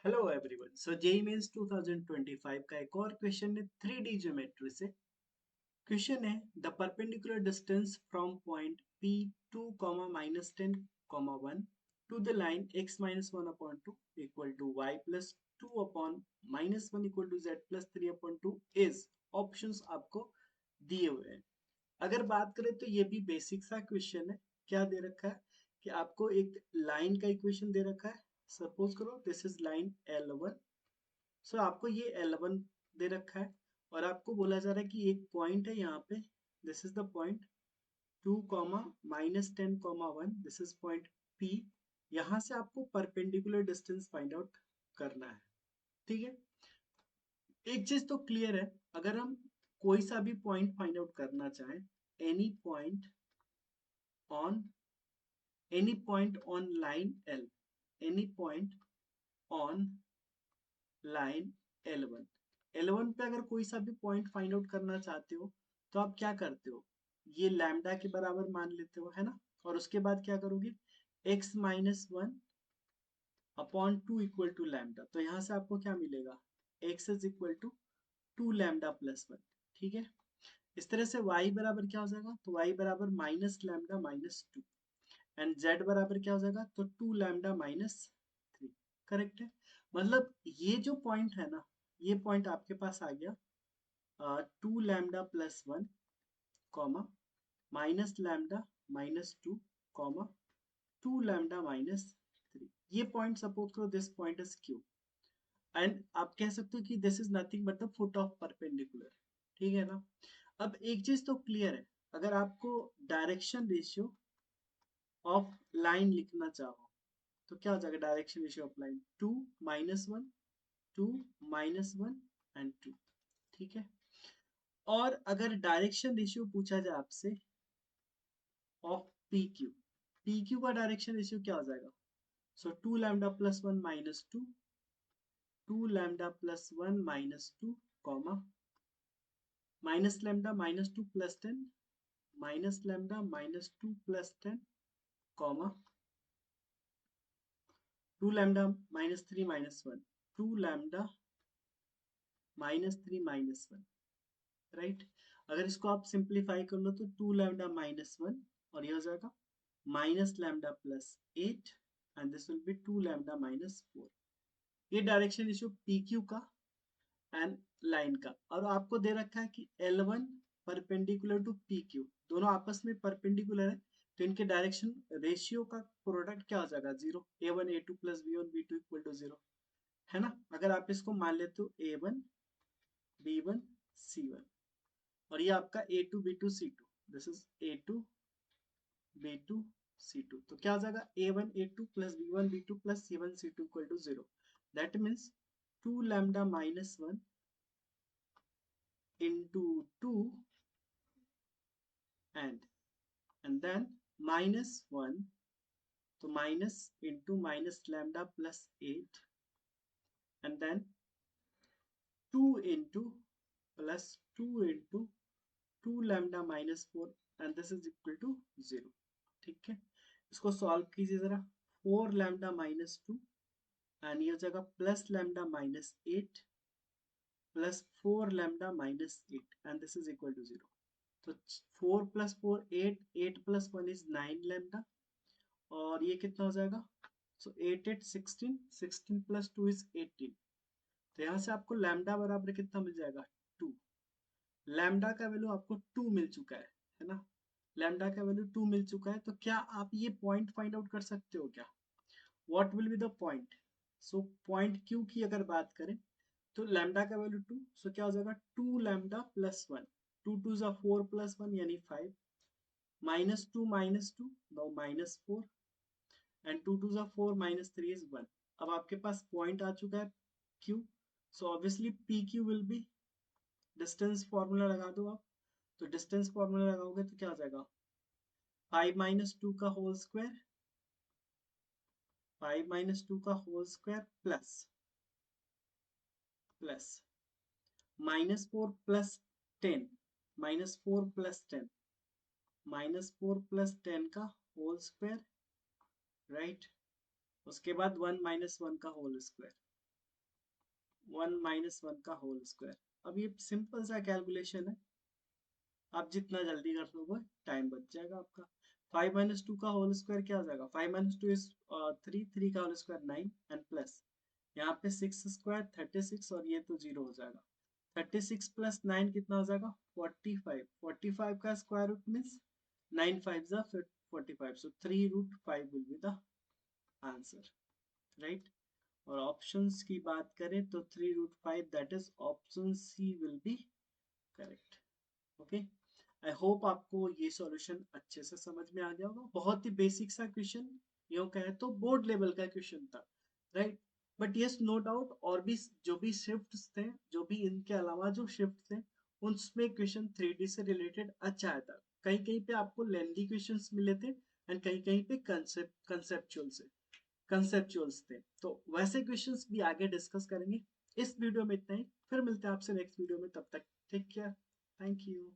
Hello everyone. So JEE mains 2025 का एक और क्वेश्चन है 3D ज्योमेट्री से। क्वेश्चन है the perpendicular distance from point P 2 minus 10 1 to the line x minus 1 upon 2 equal to y plus 2 upon minus 1 equal to z plus 3 upon 2 is options आपको दिए हुए हैं। अगर बात करें तो ये भी बेसिक सा क्वेश्चन है। क्या दे रखा है कि आपको एक लाइन का इक्वेशन दे रखा है। सपोज करो दिस इज लाइन L1। सो आपको ये L1 दे रखा है और आपको बोला जा रहा है कि एक पॉइंट है यहाँ पे। This is the point 2 comma minus 10 comma 1, this is point P। यहाँ से आपको परपेंडिकुलर डिस्टेंस फाइंड आउट करना है। ठीक है, एक चीज तो क्लियर है, अगर हम कोई सा भी पॉइंट फाइंड आउट करना चाहें, any point on any point on line L, any point on line L1, L1 पे अगर कोई सा भी पॉइंट फाइंड आउट करना चाहते हो तो आप क्या करते हो, ये लैम्डा के बराबर मान लेते हो, है ना। और उसके बाद क्या करोगे, x minus 1 upon 2 equal to lambda. तो यहाँ से आपको क्या मिलेगा, x is equal to 2 lambda plus 1। ठीक है, इस तरह से y बराबर क्या हो जाएगा, तो y बराबर minus lambda minus 2 and z बराबर क्या हो जाएगा, तो 2 लैम्डा माइनस 3। करेक्ट है, मतलब ये जो पॉइंट है ना, ये पॉइंट आपके पास आ गया 2 lambda plus 1 comma minus lambda minus 2 comma 2 lambda minus 3। ये पॉइंट सपोज करो this point is Q and आप कह सकते हो कि this is nothing but the foot of perpendicular. ठीक है ना। अब एक चीज तो क्लियर है, अगर आपको डायरेक्शन रेशियो ऑफ लाइन लिखना चाहो तो क्या हो जाएगा, direction ratio of line 2 minus 1 2 minus 1 and 2। ठीक है, और अगर डायरेक्शन रेशियो पूछा जाए आपसे of P Q, P Q का डायरेक्शन रेशियो क्या हो जाएगा, सो 2 lambda plus 1 minus 2 2 lambda plus 1 minus 2 comma minus lambda minus 2 plus 10 minus lambda minus 2 plus 10 comma 2 lambda minus 3 minus 1 2 lambda minus 3 minus 1। Right, अगर इसको आप सिंप्लीफाई कर लो तो 2 lambda minus 1 और ये हो जाएगा minus lambda plus 8 and this will be 2 lambda minus 4। ये डायरेक्शन रेशियो पी क्यू का एंड लाइन का। और आपको दे रखा है कि L1 perpendicular to P Q, दोनों आपस में परपेंडिकुलर है, तो इनके डायरेक्शन रेशियो का प्रोडक्ट क्या हो जाएगा, zero. A1 A2 plus B1 B2 equal to zero, है ना। अगर आप इसको मान लेते हो A1 B1 C1 और ये आपका A2 B2 C2, this is A2 B2 C2, तो क्या हो जाएगा A1 A2 plus B1 B2 plus C1 C2 equal to zero. That means 2 lambda minus 1 into 2 and then minus 1, तो minus into minus lambda plus 8 and then 2 into plus 2 into 2 lambda minus 4 and this is equal to 0। ठीक है, इसको solve कीजिए जरा। 4 lambda minus 2 and ये हो जाएगा plus lambda minus 8 plus 4 lambda minus 8 and this is equal to 0। तो 4 plus 4 8 8 plus 1 is 9 lambda और ये कितना हो जाएगा, सो 8 8 16 16 प्लस 2 इज 18। तो यहाँ से आपको लैम्डा बराबर कितना मिल जाएगा, 2। लैम्डा का वैल्यू आपको 2 मिल चुका है ना। लैम्डा का वैल्यू 2 मिल चुका है, तो क्या आप ये पॉइंट फाइंड आउट कर सकते हो क्या, what will be the point. So point Q की अगर बात करें तो लैम्डा का वैल्यू 2, सो क्या हो जाएगा 2 लैम्डा प्लस 1, 2 2 जा 4 प्लस 1 यानी 5 माइनस 2 नो माइनस 4 एंड 2 2 जा 4 माइनस 3 इज 1। अब आपके पास पॉइंट आ चुका है Q, so obviously P Q will be, distance formula लगा दो आप। तो डिस्टेंस फॉर्मूला लगाओगे तो क्या आ जाएगा, 5 माइनस 2 का होल स्क्वायर, 5 माइनस 2 का whole square plus plus minus 4 plus 10 minus 4 plus 10 minus 4 plus 10 का होल स्क्वायर, राइट। उसके बाद 1 माइनस 1 का होल स्क्वायर। 1 - 1 का होल स्क्वायर। अब ये सिंपल सा कैलकुलेशन है, आप जितना जल्दी कर लोगे टाइम बच जाएगा आपका। 5 - 2 का होल स्क्वायर क्या हो जाएगा? 5 - 2 इज 3, 3 का होल स्क्वायर 9 एंड प्लस यहाँ पे 6 स्क्वायर 36 और ये तो 0 हो जाएगा। 36 प्लस 9 कितना हो जाएगा? 45। 45 का स्क्वायर रूट मीन्स 9 5 जा 45, so 3√5 will be the answer, right. और ऑप्शंस की बात करें तो 3√5 that is option C will be correct. Okay, I hope आपको ये सॉल्यूशन अच्छे से समझ में आ गया होगा। बहुत ही बेसिक सा क्वेश्चन, यूं कहे तो बोर्ड लेवल का क्वेश्चन था, right. But yes, no doubt, और भी जो भी शिफ्ट्स थे, जो भी इनके अलावा जो शिफ्ट थे, उसमें क्वेश्चन 3D से रिलेटेड अच्छा आया था। कहीं कहीं पे आपको लेंथी क्वेश्चंस मिले थे एंड कहीं कहीं पे कंसेप्चुअल्स थे। तो वैसे क्वेश्चंस भी आगे डिस्कस करेंगे। इस वीडियो में इतना ही, फिर मिलते हैं आपसे नेक्स्ट वीडियो में, तब तक टेक केयर, थैंक यू।